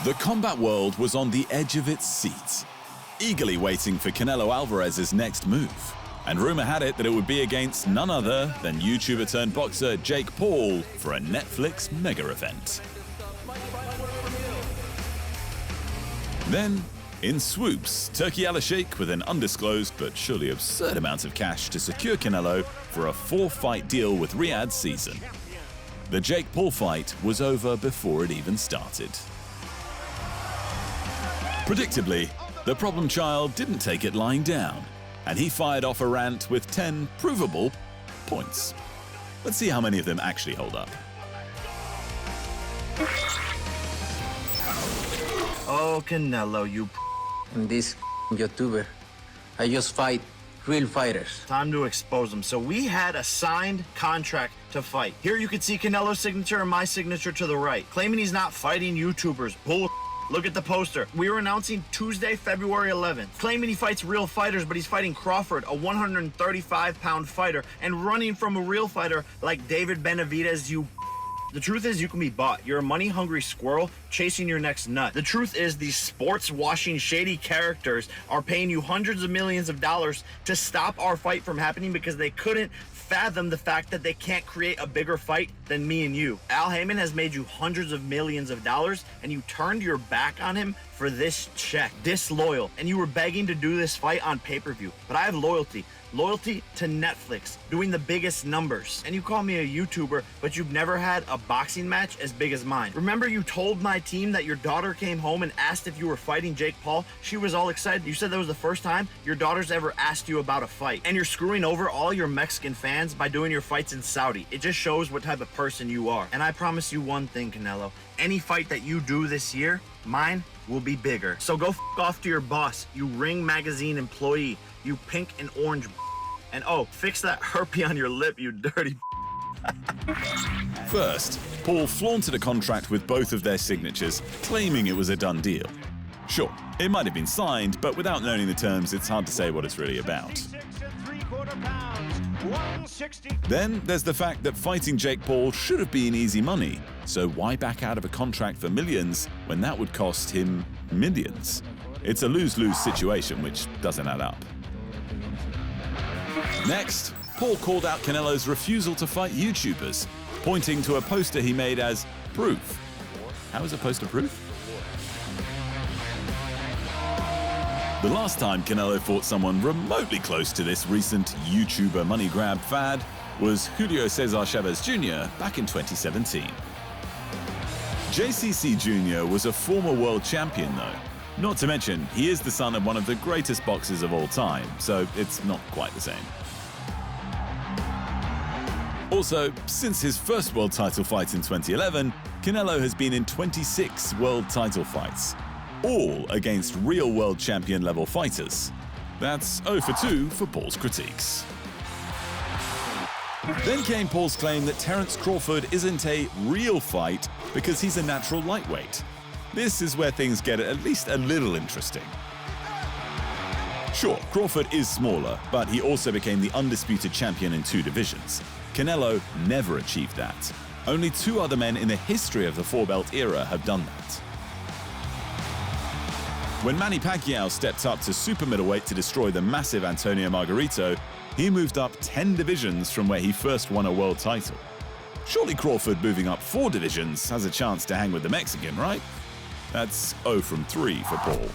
The combat world was on the edge of its seat, eagerly waiting for Canelo Alvarez's next move. And rumor had it that it would be against none other than YouTuber turned boxer Jake Paul for a Netflix mega event. Then, in swoops, Turki Alalshikh with an undisclosed but surely absurd amount of cash to secure Canelo for a 4-fight deal with Riyadh's season. The Jake Paul fight was over before it even started. Predictably, the problem child didn't take it lying down, and he fired off a rant with 10 provable points. Let's see how many of them actually hold up. Oh, Canelo, you This YouTuber, I just fight real fighters. Time to expose them. So we had a signed contract to fight. Here you can see Canelo's signature and my signature to the right, claiming he's not fighting YouTubers. Bull. Look at the poster. We were announcing Tuesday, February 11th, claiming he fights real fighters, but he's fighting Crawford, a 135-pound fighter, and running from a real fighter like David Benavidez, you. The truth is, you can be bought. You're a money-hungry squirrel chasing your next nut. The truth is, these sports-washing, shady characters are paying you hundreds of millions of dollars to stop our fight from happening because they couldn't fathom the fact that they can't create a bigger fight than me and you. Al Heyman has made you hundreds of millions of dollars, and you turned your back on him for this check. Disloyal. And you were begging to do this fight on pay-per-view. But I have loyalty. Loyalty to Netflix, doing the biggest numbers. And you call me a YouTuber, but you've never had a boxing match as big as mine. Remember you told my team that your daughter came home and asked if you were fighting Jake Paul? She was all excited. You said that was the first time your daughter's ever asked you about a fight. And you're screwing over all your Mexican fans by doing your fights in Saudi. It just shows what type of person you are. And I promise you one thing, Canelo. Any fight that you do this year, mine will be bigger. So go f off to your boss, you Ring Magazine employee, you pink and orange. And oh, fix that herpy on your lip, you dirty. First, Paul flaunted a contract with both of their signatures, claiming it was a done deal. Sure, it might have been signed, but without knowing the terms, it's hard to say what it's really about. Then there's the fact that fighting Jake Paul should have been easy money, so why back out of a contract for millions when that would cost him millions? It's a lose-lose situation, which doesn't add up. Next, Paul called out Canelo's refusal to fight YouTubers, pointing to a poster he made as proof. How is a poster proof? The last time Canelo fought someone remotely close to this recent YouTuber money grab fad was Julio Cesar Chavez Jr. back in 2017. JCC Jr. was a former world champion though. Not to mention, he is the son of one of the greatest boxers of all time, so it's not quite the same. Also, since his first world title fight in 2011, Canelo has been in 26 world title fights, all against real world champion level fighters. That's 0 for 2 for Paul's critiques. Then came Paul's claim that Terence Crawford isn't a real fight because he's a natural lightweight. This is where things get at least a little interesting. Sure, Crawford is smaller, but he also became the undisputed champion in 2 divisions. Canelo never achieved that. Only 2 other men in the history of the 4-belt era have done that. When Manny Pacquiao stepped up to super middleweight to destroy the massive Antonio Margarito, he moved up 10 divisions from where he first won a world title. Surely Crawford moving up 4 divisions has a chance to hang with the Mexican, right? That's 0 from 3 for Paul.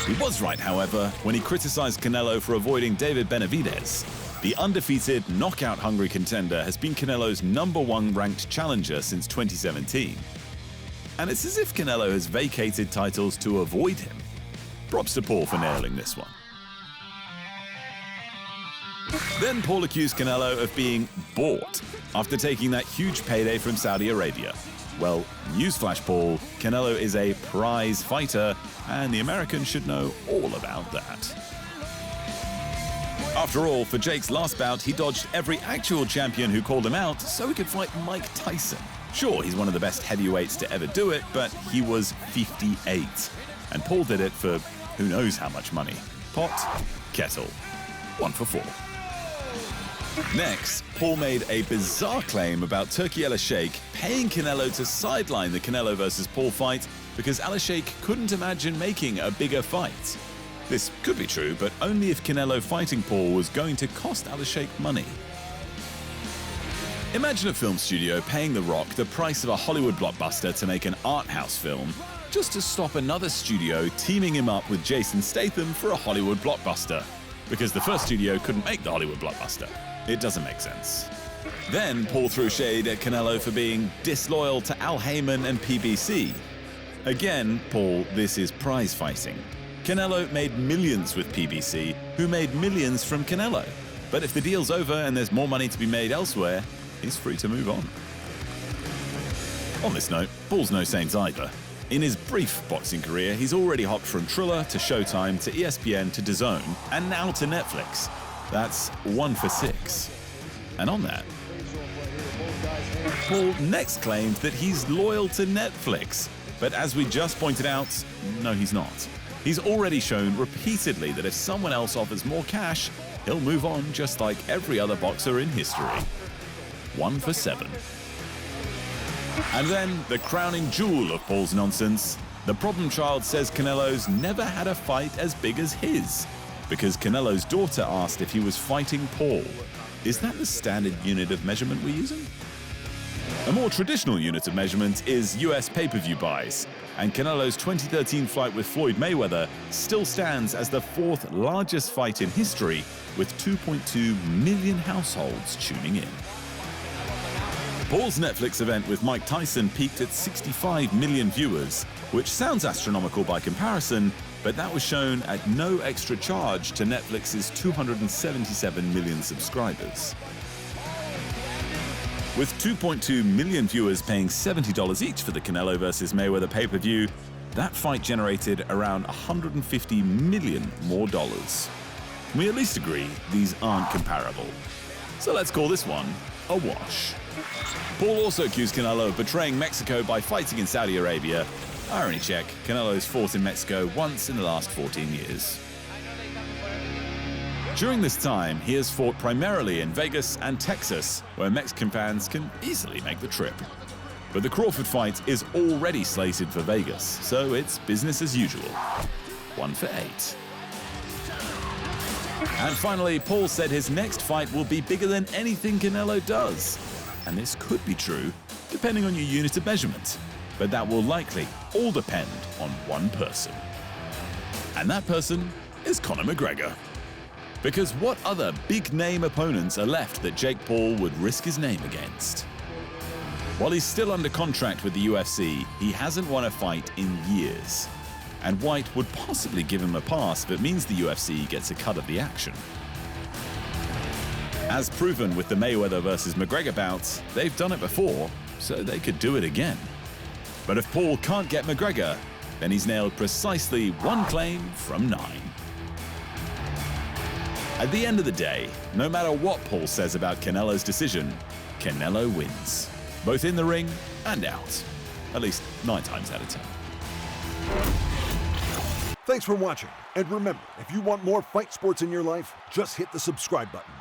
He was right, however, when he criticized Canelo for avoiding David Benavidez. The undefeated, knockout-hungry contender has been Canelo's #1 ranked challenger since 2017. And it's as if Canelo has vacated titles to avoid him. Props to Paul for nailing this one. Then Paul accused Canelo of being bought after taking that huge payday from Saudi Arabia. Well, newsflash Paul, Canelo is a prize fighter, and the Americans should know all about that. After all, for Jake's last bout, he dodged every actual champion who called him out so he could fight Mike Tyson. Sure, he's one of the best heavyweights to ever do it, but he was 58. And Paul did it for who knows how much money. Pot, kettle, 1 for 4. Next, Paul made a bizarre claim about Turki Alalshikh paying Canelo to sideline the Canelo vs. Paul fight because Alalshikh couldn't imagine making a bigger fight. This could be true, but only if Canelo fighting Paul was going to cost Alalshikh money. Imagine a film studio paying The Rock the price of a Hollywood blockbuster to make an art house film, just to stop another studio teaming him up with Jason Statham for a Hollywood blockbuster, because the first studio couldn't make the Hollywood blockbuster. It doesn't make sense. Then Paul threw shade at Canelo for being disloyal to Al Heyman and PBC. Again, Paul, this is prize fighting. Canelo made millions with PBC, who made millions from Canelo. But if the deal's over and there's more money to be made elsewhere, he's free to move on. On this note, Paul's no saint either. In his brief boxing career, he's already hopped from Triller to Showtime to ESPN to DAZN and now to Netflix. That's 1 for 6. And on that, Paul next claimed that he's loyal to Netflix. But as we just pointed out, no, he's not. He's already shown repeatedly that if someone else offers more cash, he'll move on just like every other boxer in history. 1 for 7. And then, the crowning jewel of Paul's nonsense. The problem child says Canelo's never had a fight as big as his, because Canelo's daughter asked if he was fighting Paul. Is that the standard unit of measurement we're using? A more traditional unit of measurement is US pay-per-view buys, and Canelo's 2013 fight with Floyd Mayweather still stands as the 4th largest fight in history, with 2.2 million households tuning in. Paul's Netflix event with Mike Tyson peaked at 65 million viewers, which sounds astronomical by comparison, but that was shown at no extra charge to Netflix's 277 million subscribers. With 2.2 million viewers paying $70 each for the Canelo vs. Mayweather pay-per-view, that fight generated around $150 million more dollars. We at least agree these aren't comparable. So let's call this one a wash. Paul also accused Canelo of betraying Mexico by fighting in Saudi Arabia. Irony check, Canelo's fought in Mexico once in the last 14 years. During this time, he has fought primarily in Vegas and Texas, where Mexican fans can easily make the trip. But the Crawford fight is already slated for Vegas, so it's business as usual. 1 for 8. And finally, Paul said his next fight will be bigger than anything Canelo does. And this could be true, depending on your unit of measurement. But that will likely all depend on one person. And that person is Conor McGregor. Because what other big-name opponents are left that Jake Paul would risk his name against? While he's still under contract with the UFC, he hasn't won a fight in years. And White would possibly give him a pass if it means the UFC gets a cut of the action. As proven with the Mayweather vs. McGregor bouts, they've done it before, so they could do it again. But if Paul can't get McGregor, then he's nailed precisely one claim from 9. At the end of the day, no matter what Paul says about Canelo's decision, Canelo wins, both in the ring and out, at least 9 times out of 10. Thanks for watching, and remember, if you want more fight sports in your life, just hit the subscribe button.